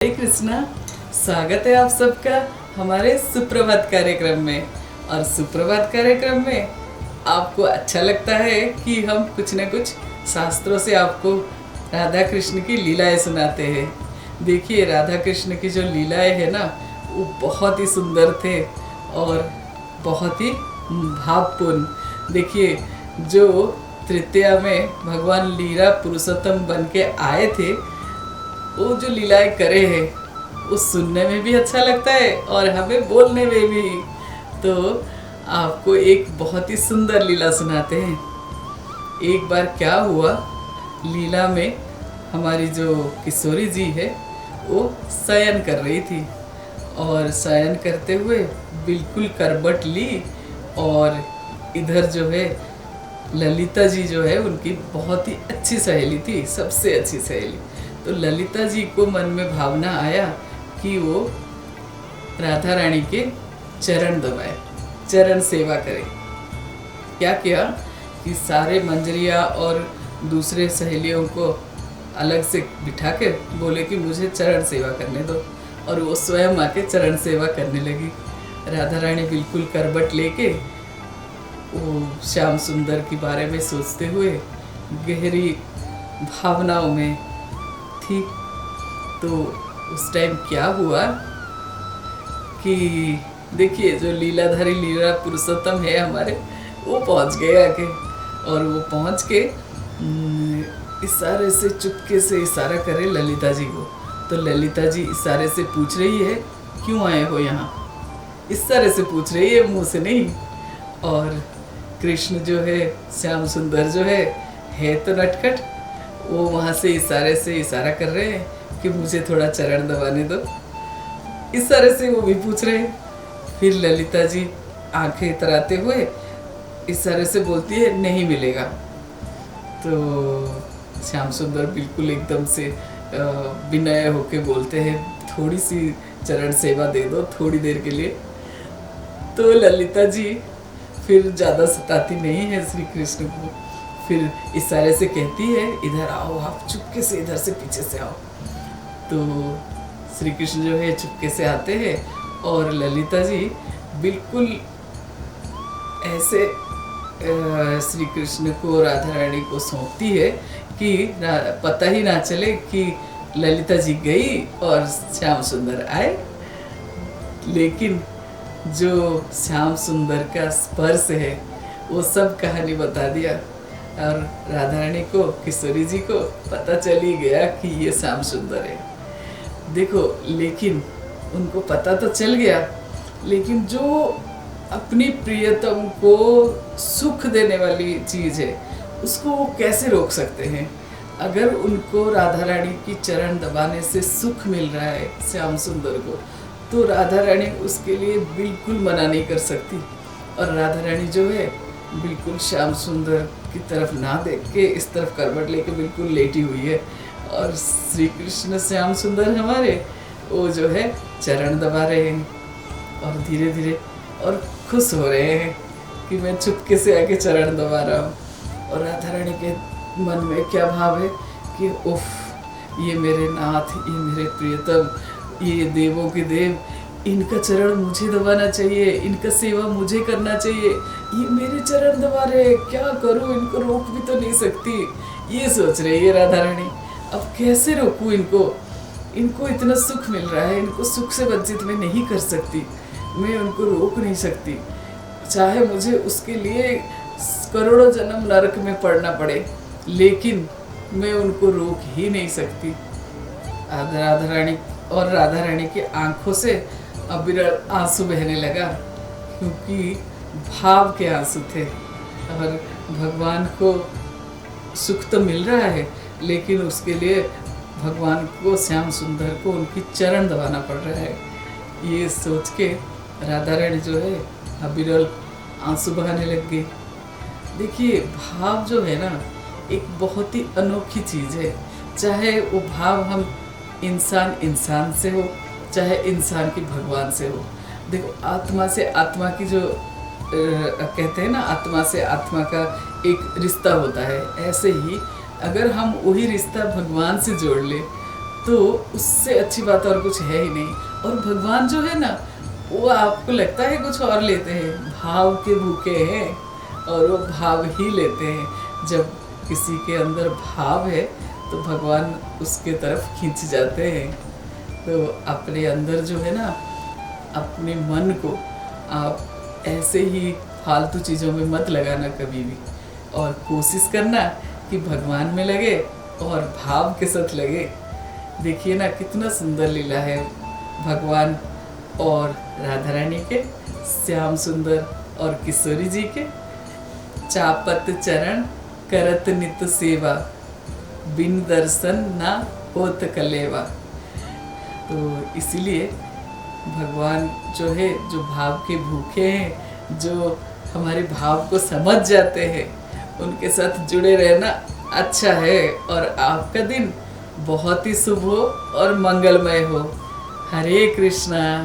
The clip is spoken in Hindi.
हरे कृष्णा। स्वागत है आप सबका हमारे सुप्रभात कार्यक्रम में। और सुप्रभात कार्यक्रम में आपको अच्छा लगता है कि हम कुछ न कुछ शास्त्रों से आपको राधा कृष्ण की लीलाएं सुनाते हैं। देखिए, राधा कृष्ण की जो लीलाएं है ना, वो बहुत ही सुंदर थे और बहुत ही भावपूर्ण। देखिए, जो तृतीया में भगवान लीला पुरुषोत्तम बन के आए थे, वो जो लीलाएं करे हैं वो सुनने में भी अच्छा लगता है और हमें बोलने में भी। तो आपको एक बहुत ही सुंदर लीला सुनाते हैं। एक बार क्या हुआ, लीला में हमारी जो किशोरी जी है वो शयन कर रही थी और शयन करते हुए बिल्कुल करबट ली। और इधर जो है ललिता जी जो है उनकी बहुत ही अच्छी सहेली थी, सबसे अच्छी सहेली। तो ललिता जी को मन में भावना आया कि वो राधा रानी के चरण दबाए, चरण सेवा करे। क्या किया कि सारे मंजरिया और दूसरे सहेलियों को अलग से बिठा के बोले कि मुझे चरण सेवा करने दो, और वो स्वयं आके चरण सेवा करने लगी। राधा रानी बिल्कुल करबट लेके वो श्याम सुंदर के बारे में सोचते हुए गहरी भावनाओं में थी। तो उस टाइम क्या हुआ कि देखिए, जो लीलाधारी लीला पुरुषोत्तम है हमारे, वो पहुंच गए आके। और वो पहुंच के इशारे से चुपके से इशारा करे ललिता जी को। तो ललिता जी इशारे से पूछ रही है, क्यों आए हो यहाँ? इशारे से पूछ रही है, मुंह से नहीं। और कृष्ण जो है, श्याम सुंदर जो है तो नटखट, वो वहाँ से इशारा कर रहे हैं कि मुझे थोड़ा चरण दबाने दो। इशारे से वो भी पूछ रहे हैं। फिर ललिता जी आंखें इतराते हुए इशारे से बोलती है, नहीं मिलेगा। तो श्याम सुंदर बिल्कुल एकदम से विनय होके बोलते हैं, थोड़ी सी चरण सेवा दे दो, थोड़ी देर के लिए। तो ललिता जी फिर ज़्यादा सताती नहीं है श्री कृष्ण को, फिर इशारे से कहती है, इधर आओ, आप चुपके से इधर से पीछे से आओ। तो श्री कृष्ण जो है चुपके से आते हैं और ललिता जी बिल्कुल ऐसे श्री कृष्ण को राधा रानी को सौंपती है कि पता ही ना चले कि ललिता जी गई और श्याम सुंदर आए। लेकिन जो श्याम सुंदर का स्पर्श है वो सब कहानी बता दिया, और राधा रानी को, किशोरी जी को पता चल ही गया कि ये श्याम सुंदर है। देखो, लेकिन उनको पता तो चल गया, लेकिन जो अपनी प्रियतम को सुख देने वाली चीज़ है उसको वो कैसे रोक सकते हैं? अगर उनको राधा रानी की चरण दबाने से सुख मिल रहा है श्याम सुंदर को, तो राधा रानी उसके लिए बिल्कुल मना नहीं कर सकती। और राधा रानी जो है बिल्कुल श्याम सुंदर की तरफ ना देख के इस तरफ करवट लेके बिल्कुल लेटी हुई है। और श्री कृष्ण श्याम सुंदर हमारे वो जो है चरण दबा रहे हैं और धीरे धीरे और खुश हो रहे हैं कि मैं चुपके से आके चरण दबा रहा हूँ। और राधा रानी के मन में क्या भाव है कि उफ, ये मेरे नाथ, ये मेरे प्रियतम, ये देवों के देव, इनका चरण मुझे दबाना चाहिए, इनका सेवा मुझे करना चाहिए। ये मेरे चरण दबा रहे, क्या करूँ, इनको रोक भी तो नहीं सकती, ये सोच रही है राधा रानी। अब कैसे रोकूं इनको? इनको इतना सुख मिल रहा है, इनको सुख से वंचित मैं नहीं कर सकती, मैं उनको रोक नहीं सकती, चाहे मुझे उसके लिए करोड़ों जन्म नरक में पड़ना पड़े, लेकिन मैं उनको रोक ही नहीं सकती। राधा रानी की आंखों से अविरल आंसू बहने लगा, क्योंकि भाव के आंसू थे। और भगवान को सुख तो मिल रहा है, लेकिन उसके लिए भगवान को, श्याम सुंदर को उनकी चरण दबाना पड़ रहा है। ये सोच के राधा रानी जो है अविरल आंसू बहाने लग गई। देखिए, भाव जो है ना, एक बहुत ही अनोखी चीज़ है। चाहे वो भाव हम इंसान से हो, चाहे इंसान की भगवान से हो। देखो, आत्मा से आत्मा की जो कहते हैं ना, आत्मा से आत्मा का एक रिश्ता होता है, ऐसे ही अगर हम वही रिश्ता भगवान से जोड़ ले तो उससे अच्छी बात और कुछ है ही नहीं। और भगवान जो है ना, वो आपको लगता है कुछ और लेते हैं, भाव के भूखे हैं और वो भाव ही लेते हैं। जब किसी के अंदर भाव है तो भगवान उसके तरफ खींच जाते हैं। तो अपने अंदर जो है ना, अपने मन को आप ऐसे ही फालतू चीज़ों में मत लगाना कभी भी, और कोशिश करना कि भगवान में लगे और भाव के साथ लगे। देखिए ना कितना सुंदर लीला है भगवान और राधा रानी के, श्याम सुंदर और किशोरी जी के। चापत चरण करत नित सेवा, बिन दर्शन ना होत कलेवा। तो इसीलिए भगवान जो है, जो भाव के भूखे हैं, जो हमारे भाव को समझ जाते हैं, उनके साथ जुड़े रहना अच्छा है। और आपका दिन बहुत ही शुभ हो और मंगलमय हो। हरे कृष्णा।